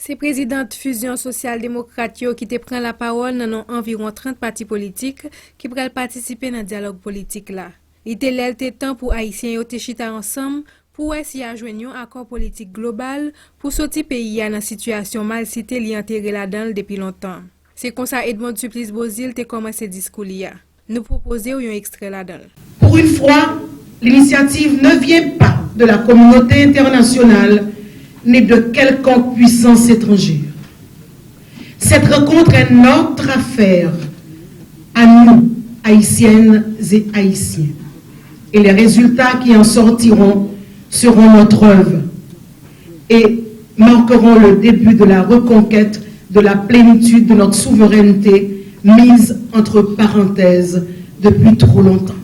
C'est présidente Fusion social-démocrate qui te prend la parole dans environ 30 partis politiques qui pourraient participer dans le dialogue politique là. Il était l'heure temps pour Haïtiens et chita ensemble pour essayer de joindre un accord politique global pour sortir pays dans une situation mal citée li enterré là-dedans depuis longtemps. C'est comme ça Edmond Supplice Bozil te commencé discours là. Nous proposons un extrait là-dedans. Pour une fois, l'initiative ne vient pas de la communauté internationale ni de quelconque puissance étrangère. Cette rencontre est notre affaire à nous, Haïtiennes et Haïtiens. Et les résultats qui en sortiront seront notre œuvre et marqueront le début de la reconquête de la plénitude de notre souveraineté mise entre parenthèses depuis trop longtemps.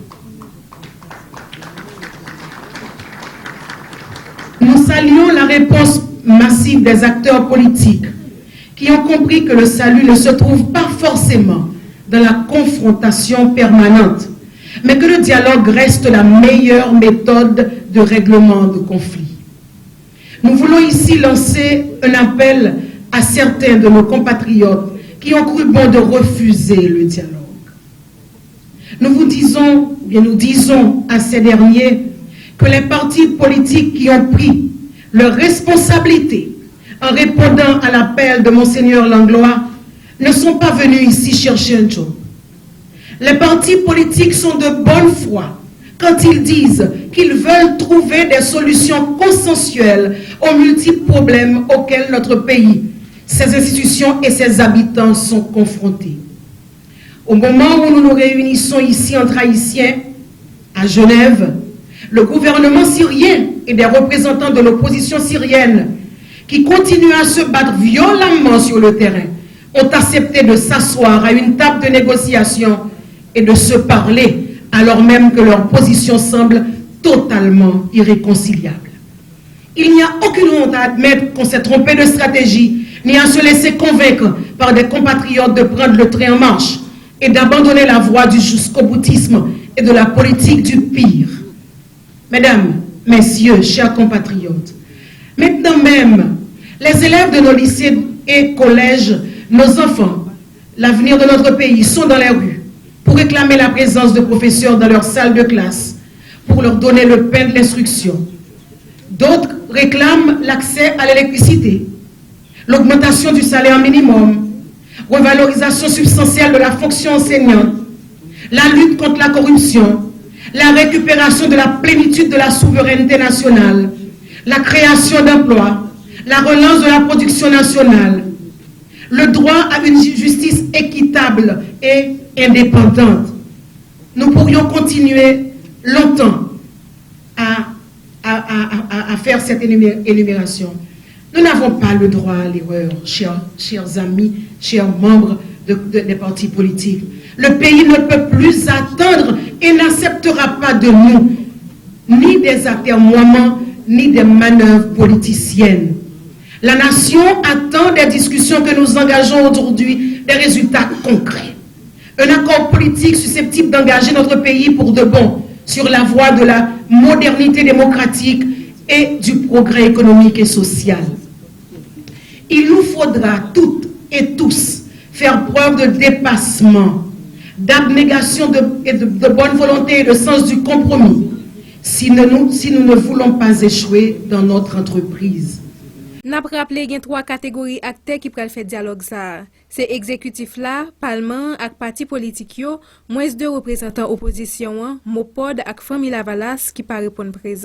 Nous saluons la réponse massive des acteurs politiques qui ont compris que le salut ne se trouve pas forcément dans la confrontation permanente, mais que le dialogue reste la meilleure méthode de règlement de conflits. Nous voulons ici lancer un appel à certains de nos compatriotes qui ont cru bon de refuser le dialogue. Nous disons à ces derniers que les partis politiques qui ont pris leurs responsabilités en répondant à l'appel de Monseigneur Langlois ne sont pas venus ici chercher un job. Les partis politiques sont de bonne foi quand ils disent qu'ils veulent trouver des solutions consensuelles aux multiples problèmes auxquels notre pays, ses institutions et ses habitants sont confrontés. Au moment où nous nous réunissons ici entre Haïtiens, à Genève, le gouvernement syrien et des représentants de l'opposition syrienne qui continuent à se battre violemment sur le terrain ont accepté de s'asseoir à une table de négociation et de se parler alors même que leur position semble totalement irréconciliable. Il n'y a aucune honte à admettre qu'on s'est trompé de stratégie ni à se laisser convaincre par des compatriotes de prendre le train en marche et d'abandonner la voie du jusqu'au-boutisme et de la politique du pire. Mesdames, messieurs, chers compatriotes, maintenant même, les élèves de nos lycées et collèges, nos enfants, l'avenir de notre pays sont dans les rues pour réclamer la présence de professeurs dans leurs salles de classe, pour leur donner le pain de l'instruction. D'autres réclament l'accès à l'électricité, l'augmentation du salaire minimum, revalorisation substantielle de la fonction enseignante, la lutte contre la corruption, la récupération de la plénitude de la souveraineté nationale, la création d'emplois, la relance de la production nationale, le droit à une justice équitable et indépendante. Nous pourrions continuer longtemps à faire cette énumération. Nous n'avons pas le droit à l'erreur, chers amis, chers membres des partis politiques. Le pays ne peut plus attendre et n'acceptera pas de nous ni des atermoiements, ni des manœuvres politiciennes. La nation attend des discussions que nous engageons aujourd'hui, des résultats concrets. Un accord politique susceptible d'engager notre pays pour de bon sur la voie de la modernité démocratique et du progrès économique et social. Il nous faudra toutes et tous faire preuve de dépassement, d'abnégation et de bonne volonté et de sens du compromis si nous ne voulons pas échouer dans notre entreprise. N'a rappelé qu'il y a 3 catégories d'acteurs qui peuvent faire dialogue ça. C'est exécutif là, parlement ak parti politique yo, moins 2 représentants opposition, Mopod ak famille Lavalas qui pas répondre présent.